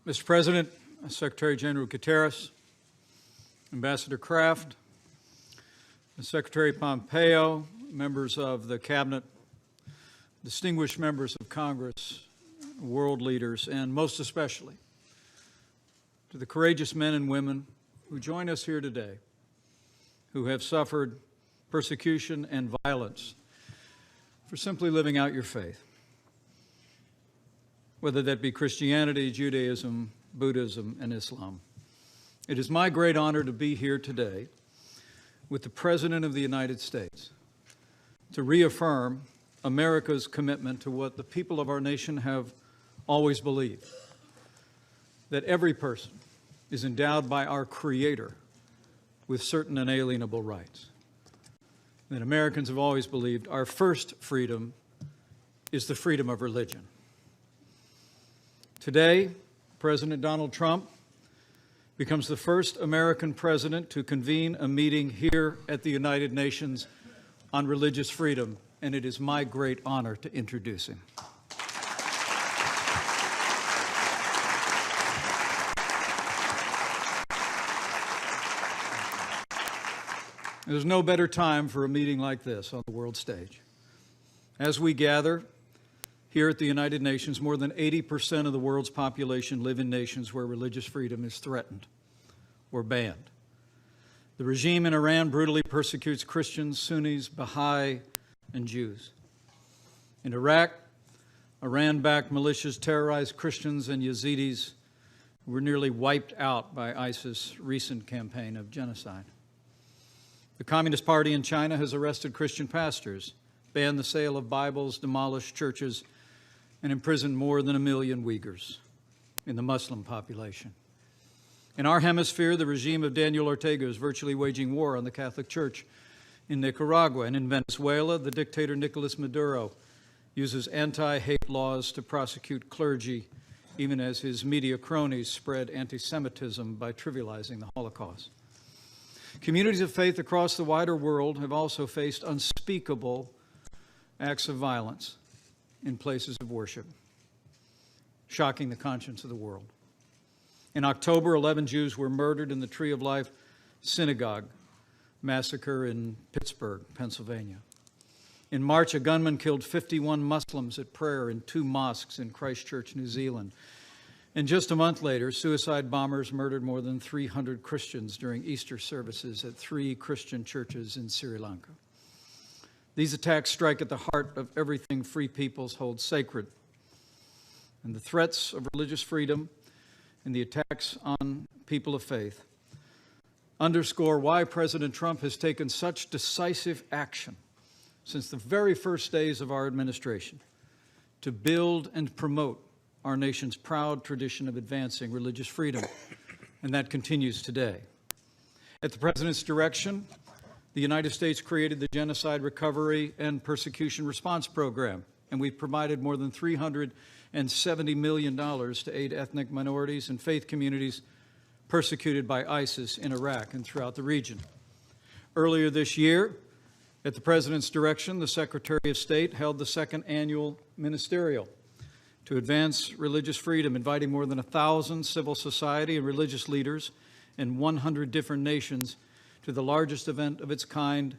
Mr. President, Secretary General Guterres, Ambassador Kraft, Secretary Pompeo, members of the Cabinet, distinguished members of Congress, world leaders, and most especially to the courageous men and women who join us here today, who have suffered persecution and violence for simply living out your faith, whether that be Christianity, Judaism, Buddhism, and Islam. It is my great honor to be here today with the President of the United States to reaffirm America's commitment to what the people of our nation have always believed, that every person is endowed by our Creator with certain inalienable rights. That Americans have always believed our first freedom is the freedom of religion. Today, President Donald Trump becomes the first American president to convene a meeting here at the United Nations on religious freedom, and it is my great honor to introduce him. There's no better time for a meeting like this on the world stage. As we gather here at the United Nations, more than 80% of the world's population live in nations where religious freedom is threatened or banned. The regime in Iran brutally persecutes Christians, Sunnis, Baha'i, and Jews. In Iraq, Iran-backed militias terrorize Christians and Yazidis who were nearly wiped out by ISIS' recent campaign of genocide. The Communist Party in China has arrested Christian pastors, banned the sale of Bibles, demolished churches, and imprisoned more than 1 million Uyghurs in the Muslim population. In our hemisphere, the regime of Daniel Ortega is virtually waging war on the Catholic Church. In Nicaragua and in Venezuela, the dictator Nicolas Maduro uses anti-hate laws to prosecute clergy, even as his media cronies spread anti-Semitism by trivializing the Holocaust. Communities of faith across the wider world have also faced unspeakable acts of violence in places of worship, shocking the conscience of the world. In October, 11 Jews were murdered in the Tree of Life Synagogue massacre in Pittsburgh, Pennsylvania. In March, a gunman killed 51 Muslims at prayer in 2 mosques in Christchurch, New Zealand. And just a month later, suicide bombers murdered more than 300 Christians during Easter services at 3 Christian churches in Sri Lanka. These attacks strike at the heart of everything free peoples hold sacred. And the threats of religious freedom and the attacks on people of faith underscore why President Trump has taken such decisive action since the very first days of our administration to build and promote our nation's proud tradition of advancing religious freedom, and that continues today. At the President's direction, the United States created the Genocide Recovery and Persecution Response Program, and we've provided more than $370 million to aid ethnic minorities and faith communities persecuted by ISIS in Iraq and throughout the region. Earlier this year, at the President's direction, the Secretary of State held the 2nd annual ministerial to advance religious freedom, inviting more than 1,000 civil society and religious leaders in 100 different nations to the largest event of its kind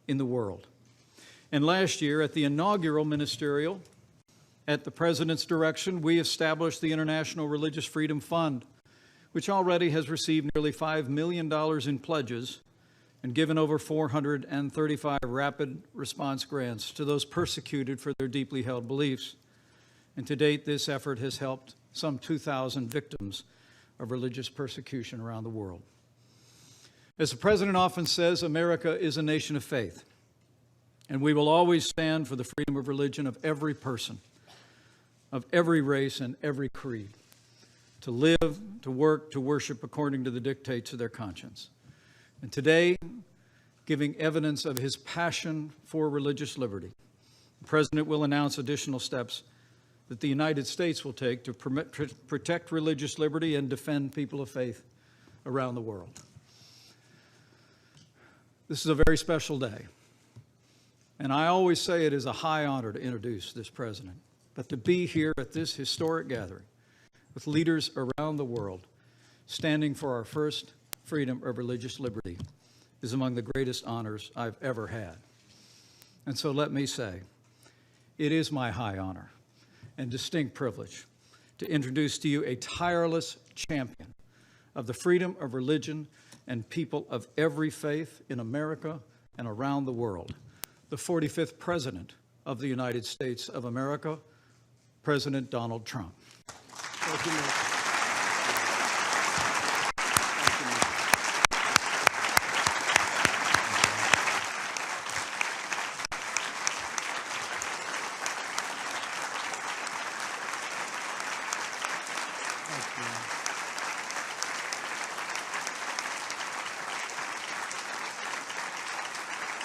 in the world. And last year, at the inaugural ministerial, at the President's direction, we established the International Religious Freedom Fund, which already has received nearly $5 million in pledges and given over 435 rapid response grants to those persecuted for their deeply held beliefs. And to date, this effort has helped some 2,000 victims of religious persecution around the world. As the President often says, America is a nation of faith, and we will always stand for the freedom of religion of every person, of every race and every creed, to live, to work, to worship according to the dictates of their conscience. And today, giving evidence of his passion for religious liberty, the President will announce additional steps that the United States will take to protect religious liberty and defend people of faith around the world. This is a very special day, and I always say it is a high honor to introduce this President, but to be here at this historic gathering with leaders around the world standing for our first freedom of religious liberty is among the greatest honors I've ever had. And so let me say, it is my high honor and distinct privilege to introduce to you a tireless champion of the freedom of religion and people of every faith in America and around the world, the 45th President of the United States of America, President Donald Trump. Thank you, Nick.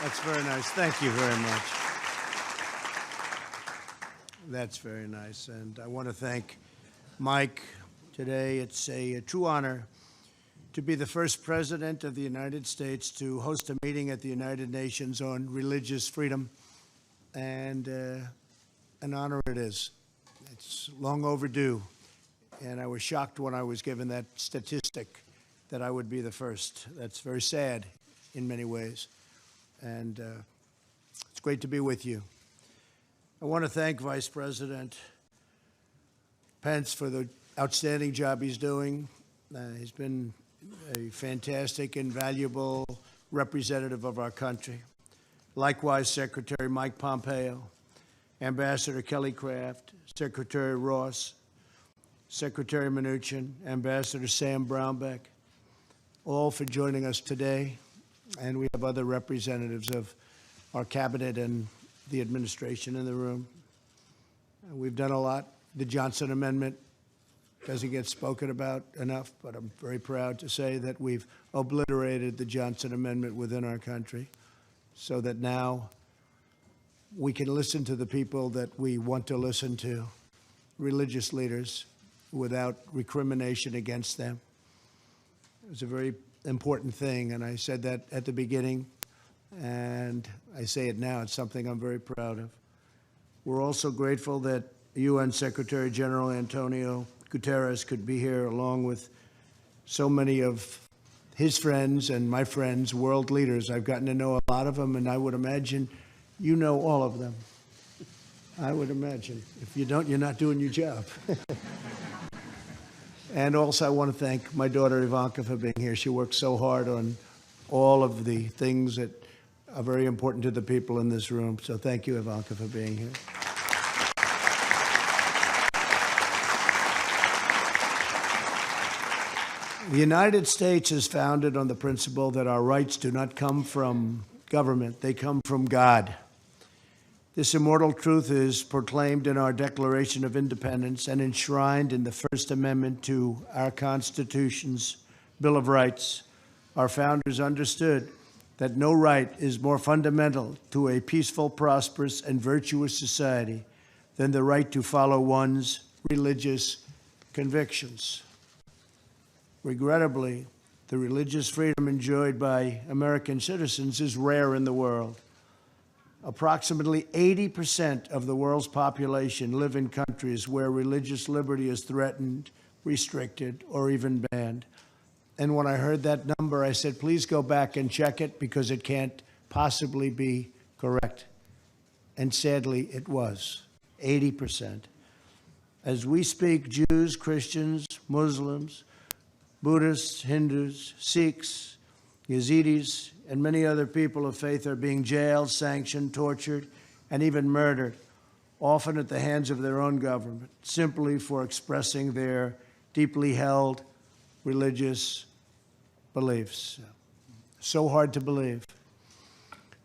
That's very nice. Thank you very much. That's very nice. And I want to thank Mike today. It's a true honor to be the first president of the United States to host a meeting at the United Nations on religious freedom. And an honor it is. It's long overdue. And I was shocked when I was given that statistic that I would be the first. That's very sad in many ways. And it's great to be with you. I want to thank Vice President Pence for the outstanding job he's doing. He's been a fantastic and valuable representative of our country. Likewise, Secretary Mike Pompeo, Ambassador Kelly Craft, Secretary Ross, Secretary Mnuchin, Ambassador Sam Brownback, all for joining us today. And we have other representatives of our cabinet and the administration in the room. We've done a lot. The Johnson Amendment doesn't get spoken about enough, but I'm very proud to say that we've obliterated the Johnson Amendment within our country so that now we can listen to the people that we want to listen to, religious leaders, without recrimination against them. It was a very important thing, and I said that at the beginning, and I say it now. It's something I'm very proud of. We're also grateful that UN Secretary General Antonio Guterres could be here along with so many of his friends and my friends, world leaders. I've gotten to know a lot of them, and I would imagine you know all of them. I would imagine. If you don't, you're not doing your job. And also I want to thank my daughter Ivanka for being here. She worked so hard on all of the things that are very important to the people in this room. So thank you, Ivanka, for being here. The United States is founded on the principle that our rights do not come from government, they come from God. This immortal truth is proclaimed in our Declaration of Independence and enshrined in the First Amendment to our Constitution's Bill of Rights. Our founders understood that no right is more fundamental to a peaceful, prosperous, and virtuous society than the right to follow one's religious convictions. Regrettably, the religious freedom enjoyed by American citizens is rare in the world. Approximately 80% of the world's population live in countries where religious liberty is threatened, restricted, or even banned. And when I heard that number, I said, please go back and check it because it can't possibly be correct. And sadly, it was 80%. As we speak, Jews, Christians, Muslims, Buddhists, Hindus, Sikhs, Yazidis, and many other people of faith are being jailed, sanctioned, tortured, and even murdered, often at the hands of their own government, simply for expressing their deeply held religious beliefs. So hard to believe.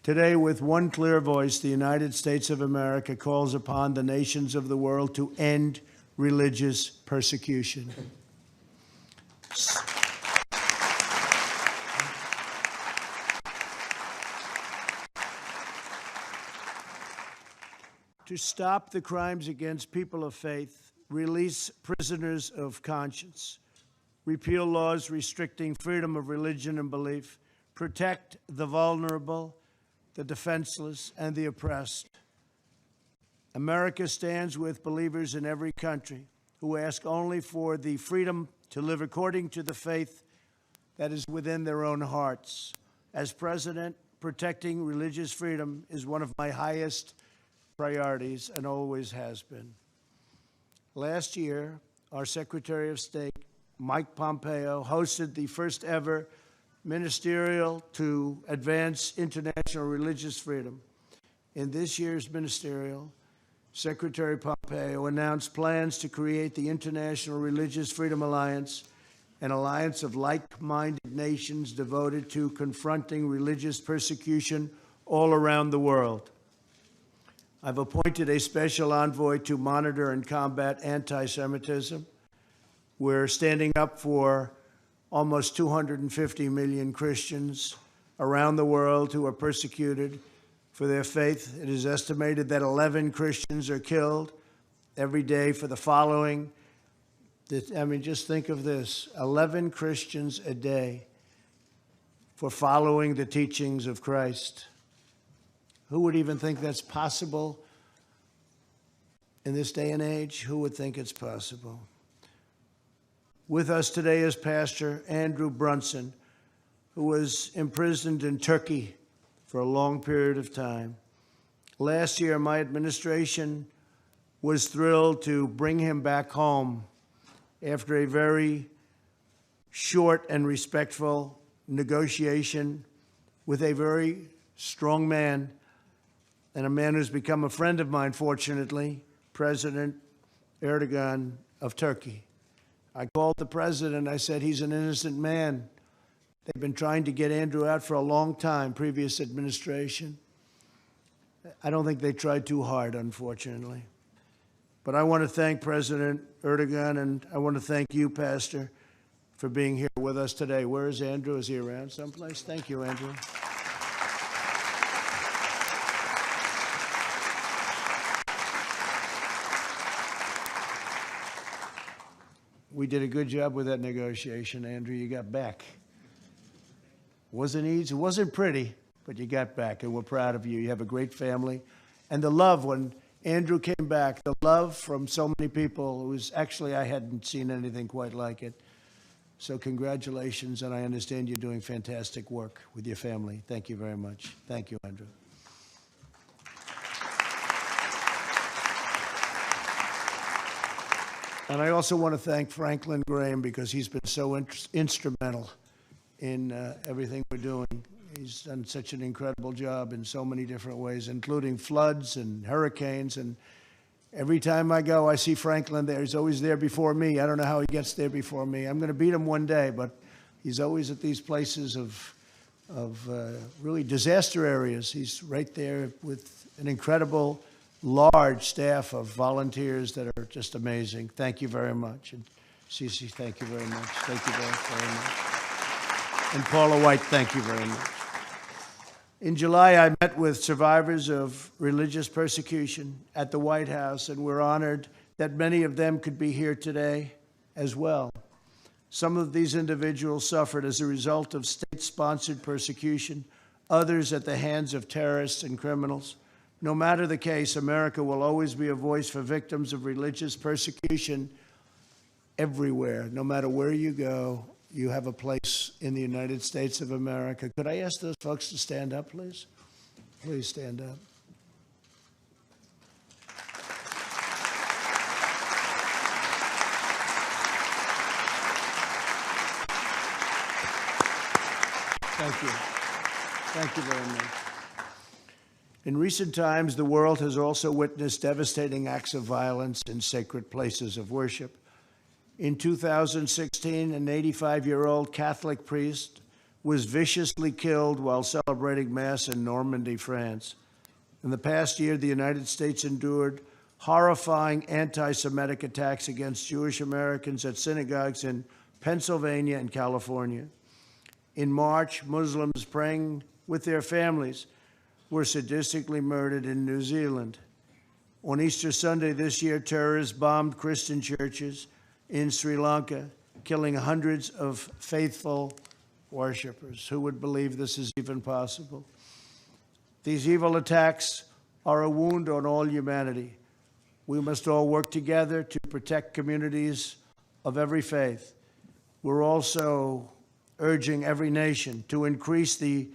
Today, with one clear voice, the United States of America calls upon the nations of the world to end religious persecution. To stop the crimes against people of faith, release prisoners of conscience, repeal laws restricting freedom of religion and belief, protect the vulnerable, the defenseless, and the oppressed. America stands with believers in every country who ask only for the freedom to live according to the faith that is within their own hearts. As president, protecting religious freedom is one of my highest priorities and always has been. Last year, our Secretary of State, Mike Pompeo, hosted the first ever ministerial to advance international religious freedom. In this year's ministerial, Secretary Pompeo announced plans to create the International Religious Freedom Alliance, an alliance of like-minded nations devoted to confronting religious persecution all around the world. I've appointed a special envoy to monitor and combat anti-Semitism. We're standing up for almost 250 million Christians around the world who are persecuted for their faith. It is estimated that 11 Christians are killed every day for the following. I mean, just think of this, 11 Christians a day for following the teachings of Christ. Who would even think that's possible in this day and age? Who would think it's possible? With us today is Pastor Andrew Brunson, who was imprisoned in Turkey for a long period of time. Last year, my administration was thrilled to bring him back home after a very short and respectful negotiation with a very strong man, and a man who's become a friend of mine, fortunately, President Erdogan of Turkey. I called the president. I said, he's an innocent man. They've been trying to get Andrew out for a long time, previous administration. I don't think they tried too hard, unfortunately. But I want to thank President Erdogan, and I want to thank you, Pastor, for being here with us today. Where is Andrew? Is he around someplace? Thank you, Andrew. We did a good job with that negotiation, Andrew. You got back. Wasn't easy, it wasn't pretty, but you got back, and we're proud of you. You have a great family. And the love, when Andrew came back, the love from so many people, it was actually, I hadn't seen anything quite like it. So congratulations, and I understand you're doing fantastic work with your family. Thank you very much. Thank you, Andrew. And I also want to thank Franklin Graham, because he's been so instrumental in everything we're doing. He's done such an incredible job in so many different ways, including floods and hurricanes. And every time I go, I see Franklin there. He's always there before me. I don't know how he gets there before me. I'm going to beat him one day, but he's always at these places of really disaster areas. He's right there with an incredible large staff of volunteers that are just amazing. Thank you very much. And Cece, thank you very much. Thank you very much. And Paula White, thank you very much. In July, I met with survivors of religious persecution at the White House, and we're honored that many of them could be here today as well. Some of these individuals suffered as a result of state-sponsored persecution, others at the hands of terrorists and criminals. No matter the case, America will always be a voice for victims of religious persecution everywhere. No matter where you go, you have a place in the United States of America. Could I ask those folks to stand up, please? Please stand up. Thank you. Thank you very much. In recent times, the world has also witnessed devastating acts of violence in sacred places of worship. In 2016, an 85-year-old Catholic priest was viciously killed while celebrating Mass in Normandy, France. In the past year, the United States endured horrifying anti-Semitic attacks against Jewish Americans at synagogues in Pennsylvania and California. In March, Muslims praying with their families were sadistically murdered in New Zealand. On Easter Sunday this year, terrorists bombed Christian churches in Sri Lanka, killing hundreds of faithful worshipers. Who would believe this is even possible? These evil attacks are a wound on all humanity. We must all work together to protect communities of every faith. We're also urging every nation to increase the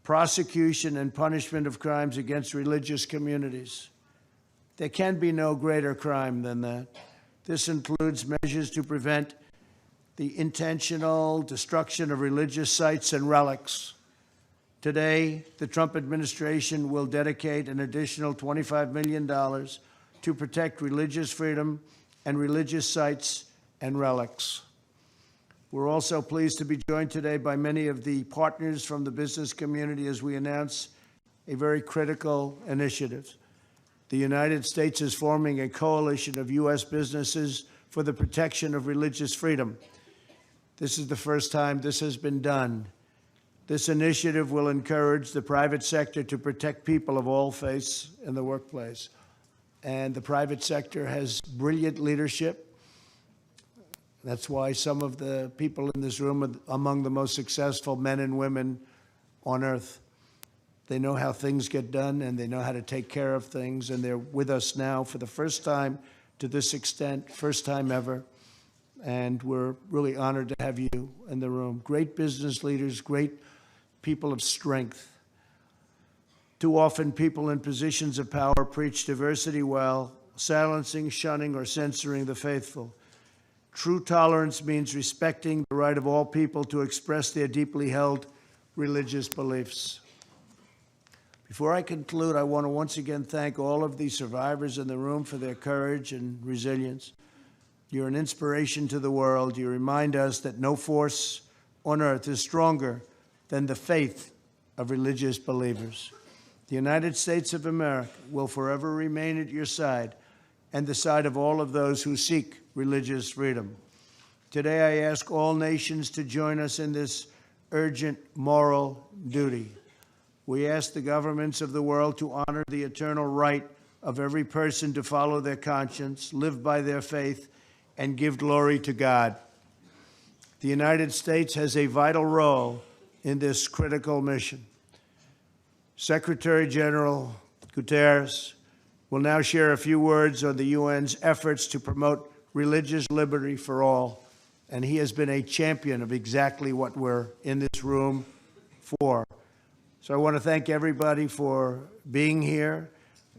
prosecution and punishment of crimes against religious communities. There can be no greater crime than that. This includes measures to prevent the intentional destruction of religious sites and relics. Today, the Trump administration will dedicate an additional $25 million to protect religious freedom and religious sites and relics. We're also pleased to be joined today by many of the partners from the business community as we announce a very critical initiative. The United States is forming a coalition of U.S. businesses for the protection of religious freedom. This is the first time this has been done. This initiative will encourage the private sector to protect people of all faiths in the workplace. And the private sector has brilliant leadership. That's why some of the people in this room are among the most successful men and women on earth. They know how things get done, and they know how to take care of things, and they're with us now for the first time to this extent, first time ever. And we're really honored to have you in the room. Great business leaders, great people of strength. Too often, people in positions of power preach diversity while silencing, shunning, or censoring the faithful. True tolerance means respecting the right of all people to express their deeply held religious beliefs. Before I conclude, I want to once again thank all of the survivors in the room for their courage and resilience. You're an inspiration to the world. You remind us that no force on earth is stronger than the faith of religious believers. The United States of America will forever remain at your side and the side of all of those who seek religious freedom. Today, I ask all nations to join us in this urgent moral duty. We ask the governments of the world to honor the eternal right of every person to follow their conscience, live by their faith, and give glory to God. The United States has a vital role in this critical mission. Secretary General Guterres will now share a few words on the UN's efforts to promote religious liberty for all, and he has been a champion of exactly what we're in this room for. So I want to thank everybody for being here.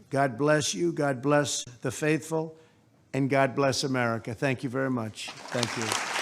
God bless you. God bless the faithful. And God bless America. Thank you very much. Thank you.